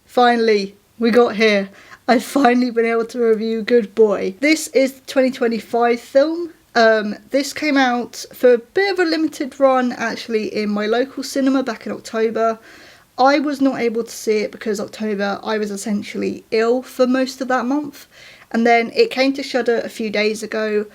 Finally, we got here. I've finally been able to review Good Boy. This is the 2025 film. This came out for a bit of a limited run actually in my local cinema back in October. I was not able to see it because October I was essentially ill for most of that month, and then it came to Shudder a few days ago.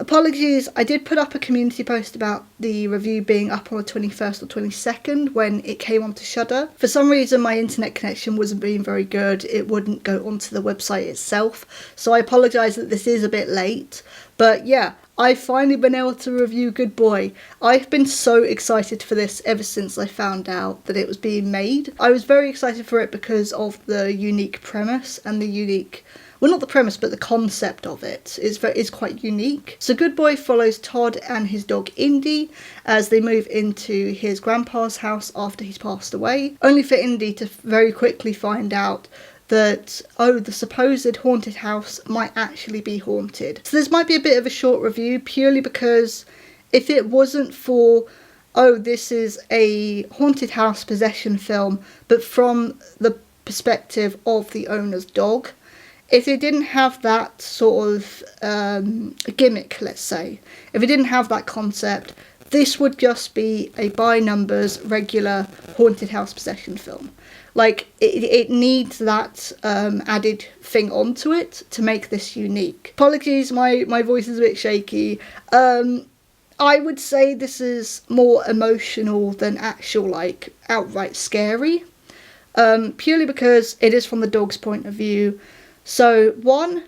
Apologies, I did put up a community post about the review being up on the 21st or 22nd when it came onto Shudder. For some reason my internet connection wasn't being very good, it wouldn't go onto the website itself, so I apologise that this is a bit late, but yeah, I've finally been able to review Good Boy. I've been so excited for this ever since I found out that it was being made. I was very excited for it because of the unique premise and the unique... well, not the premise, but the concept of it is quite unique. So Good Boy follows Todd and his dog Indy as they move into his grandpa's house after he's passed away, only for Indy to very quickly find out that, oh, the supposed haunted house might actually be haunted. So this might be a bit of a short review purely because if it wasn't for, oh, this is a haunted house possession film, but from the perspective of the owner's dog, if it didn't have that sort of gimmick, let's say, if it didn't have that concept, this would just be a by numbers regular haunted house possession film. Like, it needs that added thing onto it to make this unique. Apologies, my voice is a bit shaky. I would say this is more emotional than actual, like, outright scary. Purely because it is from the dog's point of view. So, one,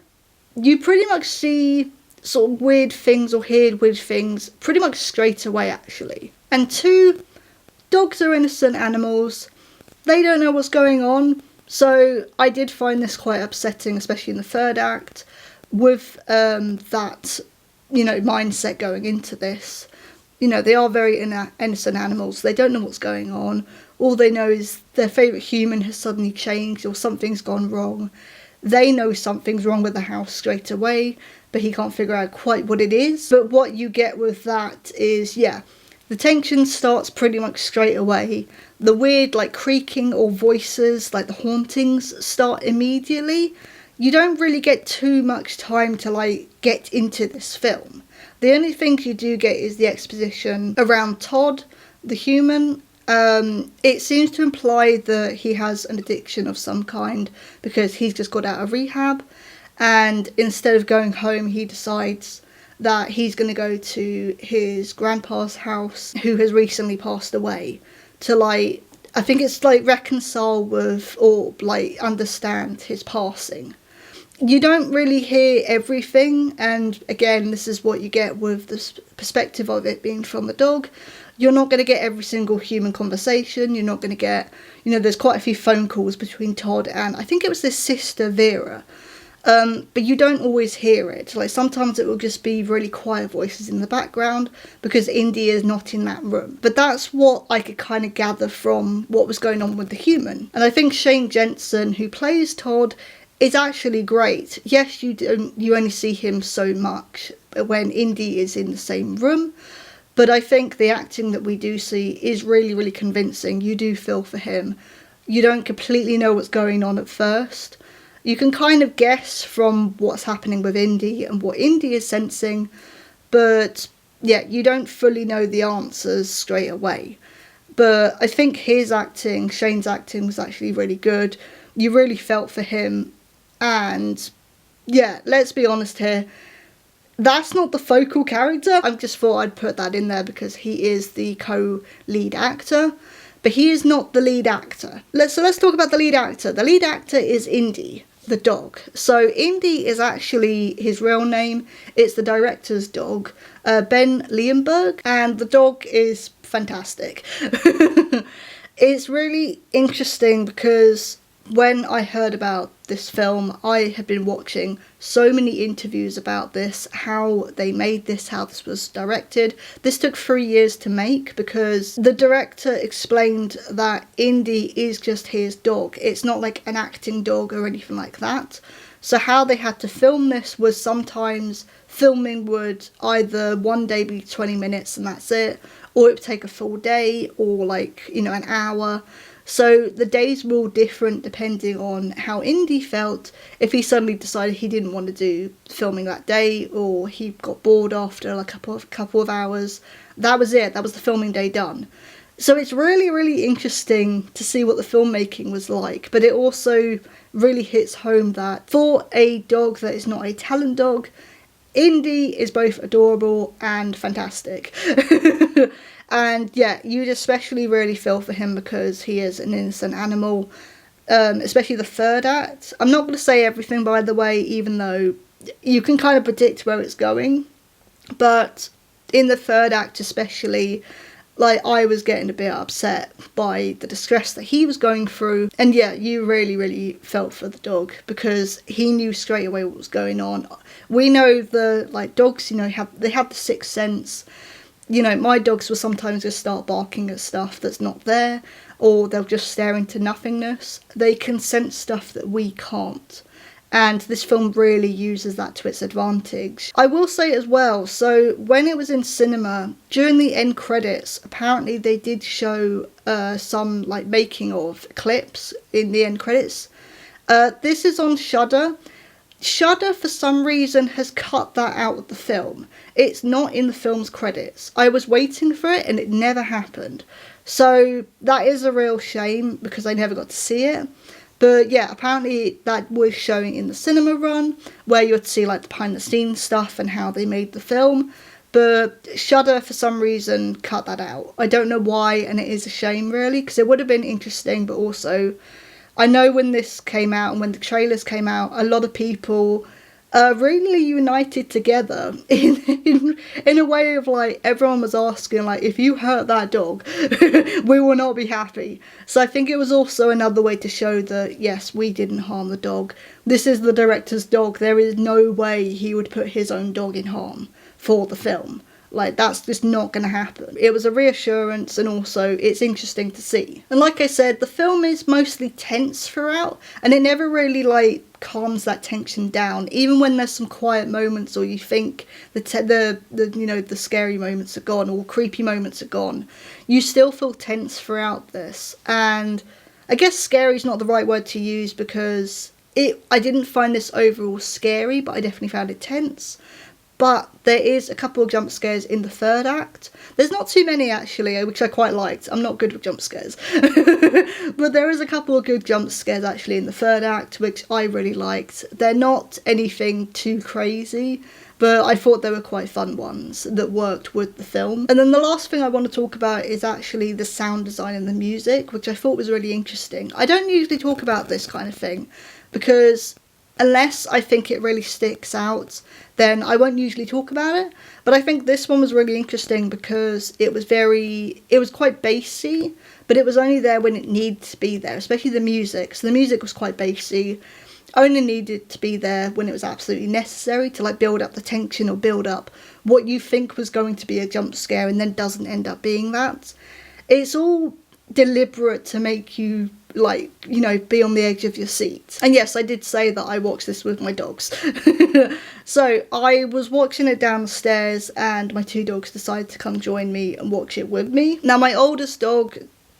you pretty much see sort of weird things or hear weird things pretty much straight away, actually. And two, dogs are innocent animals. They don't know what's going on. So I did find this quite upsetting, especially in the third act, with that, you know, mindset going into this. You know, they are very innocent animals. They don't know what's going on. All they know is their favourite human has suddenly changed or something's gone wrong. They know something's wrong with the house straight away, but he can't figure out quite what it is. But what you get with that is, yeah, the tension starts pretty much straight away. The weird, like, creaking or voices, like the hauntings, start immediately. You don't really get too much time to, like, get into this film. The only things you do get is the exposition around Todd, the human. It seems to imply that he has an addiction of some kind because he's just got out of rehab, and instead of going home he decides that he's going to go to his grandpa's house, who has recently passed away, to, like, I think it's like reconcile with or like understand his passing. You don't really hear everything, and again, this is what you get with the perspective of it being from the dog. You're not going to get every single human conversation. You're not going to get, you know, there's quite a few phone calls between Todd and I think it was his sister Vera. But you don't always hear it. Like, sometimes it will just be really quiet voices in the background because Indy is not in that room. But that's what I could kind of gather from what was going on with the human. And I think Shane Jensen, who plays Todd, is actually great. Yes, you only see him so much when Indy is in the same room. But I think the acting that we do see is really, really convincing. You do feel for him. You don't completely know what's going on at first. You can kind of guess from what's happening with Indy and what Indy is sensing, but yeah, you don't fully know the answers straight away. But I think his acting, Shane's acting, was actually really good. You really felt for him, and yeah, let's be honest here, that's not the focal character. I just thought I'd put that in there because he is the co-lead actor, but he is not the lead actor. Let's talk about the lead actor. The lead actor is Indy, the dog. So Indy is actually his real name. It's the director's dog, Ben Leonberg, and the dog is fantastic. It's really interesting because when I heard about this film, I had been watching so many interviews about this, how they made this, how this was directed. This took 3 years to make because the director explained that Indy is just his dog. It's not like an acting dog or anything like that. So how they had to film this was sometimes filming would either one day be 20 minutes and that's it, or it would take a full day, or like, you know, an hour. So the days were all different depending on how Indy felt. If he suddenly decided he didn't want to do filming that day, or he got bored after a couple of hours, that was it. That was the filming day done. So it's really, really interesting to see what the filmmaking was like, but it also really hits home that for a dog that is not a talent dog, Indy is both adorable and fantastic. And yeah, you'd especially really feel for him because he is an innocent animal, especially the third act. I'm not going to say everything, by the way, even though you can kind of predict where it's going, but in the third act especially, like, I was getting a bit upset by the distress that he was going through. And yeah, you really, really felt for the dog because he knew straight away what was going on. We know dogs, they have the sixth sense. My dogs will sometimes just start barking at stuff that's not there, or they'll just stare into nothingness. They can sense stuff that we can't. And this film really uses that to its advantage. I will say as well, so when it was in cinema, during the end credits, apparently they did show some making of clips in the end credits. This is on Shudder. Shudder, for some reason, has cut that out of the film. It's not in the film's credits. I was waiting for it and it never happened. So that is a real shame because I never got to see it. But yeah, apparently that was showing in the cinema run, where you would see the behind the scenes stuff and how they made the film. But Shudder, for some reason, cut that out. I don't know why, and it is a shame, really, because it would have been interesting, but also, I know when this came out and when the trailers came out, a lot of people really united together in a way of everyone was asking if you hurt that dog, we will not be happy. So I think it was also another way to show that yes, we didn't harm the dog. This is the director's dog. There is no way he would put his own dog in harm for the film. That's just not going to happen. It was a reassurance, and also it's interesting to see. And like I said, the film is mostly tense throughout, and it never really calms that tension down. Even when there's some quiet moments, or you think the scary moments are gone, or creepy moments are gone, you still feel tense throughout this. And I guess scary is not the right word to use because I didn't find this overall scary, but I definitely found it tense. But there is a couple of jump scares in the third act. There's not too many, actually, which I quite liked. I'm not good with jump scares. But there is a couple of good jump scares, actually, in the third act, which I really liked. They're not anything too crazy, but I thought they were quite fun ones that worked with the film. And then the last thing I want to talk about is actually the sound design and the music, which I thought was really interesting. I don't usually talk about this kind of thing, because unless I think it really sticks out, then I won't usually talk about it. But I think this one was really interesting because it was quite bassy, but it was only there when it needed to be there, especially the music. So the music was quite bassy, only needed to be there when it was absolutely necessary to build up the tension or build up what you think was going to be a jump scare and then doesn't end up being that. It's all deliberate to make you be on the edge of your seat. And yes, I did say that I watched this with my dogs. So I was watching it downstairs and my two dogs decided to come join me and watch it with me. Now my oldest dog,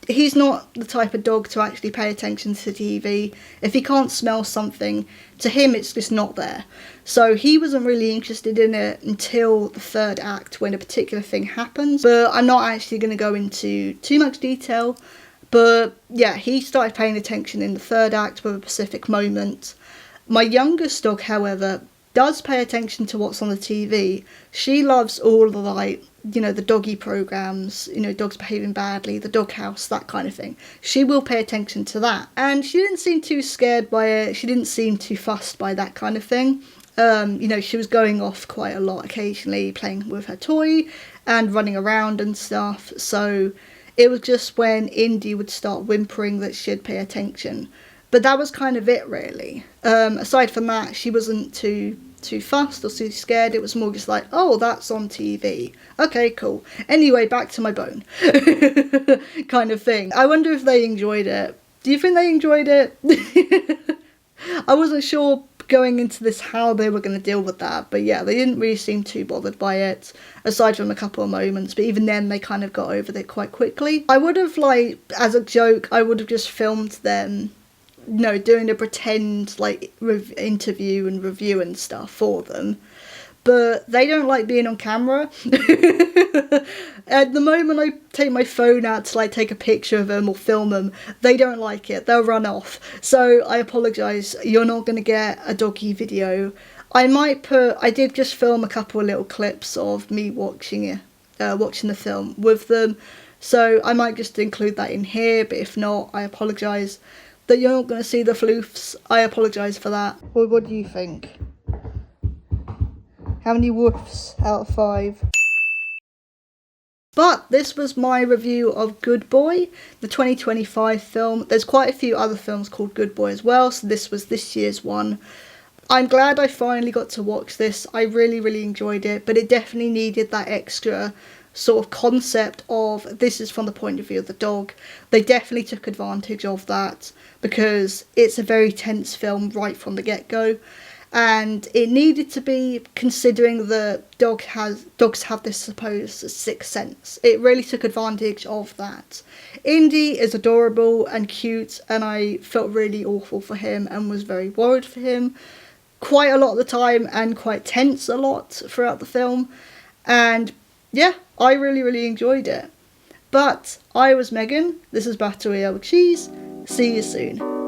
he's not the type of dog to actually pay attention to TV. If he can't smell something, to him it's just not there. So he wasn't really interested in it until the third act when a particular thing happens. But I'm not actually going to go into too much detail. But yeah, he started paying attention in the third act with a specific moment. My youngest dog, however, does pay attention to what's on the TV. She loves all of the doggy programs, dogs behaving badly, the doghouse, that kind of thing. She will pay attention to that. And she didn't seem too scared by it. She didn't seem too fussed by that kind of thing. She was going off quite a lot occasionally, playing with her toy and running around and stuff. So it was just when Indy would start whimpering that she'd pay attention. But that was kind of it, really. Aside from that, she wasn't too fussed or too scared. It was more just oh, that's on TV. Okay, cool. Anyway, back to my bone. kind of thing. I wonder if they enjoyed it. Do you think they enjoyed it? I wasn't sure going into this how they were going to deal with that. But yeah, they didn't really seem too bothered by it, aside from a couple of moments. But even then, they kind of got over it quite quickly. I would have, like, as a joke, I would have just filmed them, you know, doing a pretend, like, interview and review and stuff for them. But they don't like being on camera. At the moment I take my phone out to, like, take a picture of them or film them, they don't like it. They'll run off. So I apologise, you're not going to get a doggy video. I did just film a couple of little clips of me watching the film with them. So I might just include that in here, but if not, I apologise that you're not going to see the floofs. I apologise for that. Well, what do you think? How many woofs out of 5? But this was my review of GoodBoy, the 2025 film. There's quite a few other films called GoodBoy as well, so this was this year's one. I'm glad I finally got to watch this. I really, really enjoyed it, but it definitely needed that extra sort of concept of this is from the point of view of the dog. They definitely took advantage of that because it's a very tense film right from the get-go. And it needed to be, considering the dogs have this supposed sixth sense. It really took advantage of that. Indy is adorable and cute, and I felt really awful for him and was very worried for him quite a lot of the time, and quite tense a lot throughout the film. And yeah, I really, really enjoyed it. But I was Megan, this is Battle Royale with Cheese. See you soon.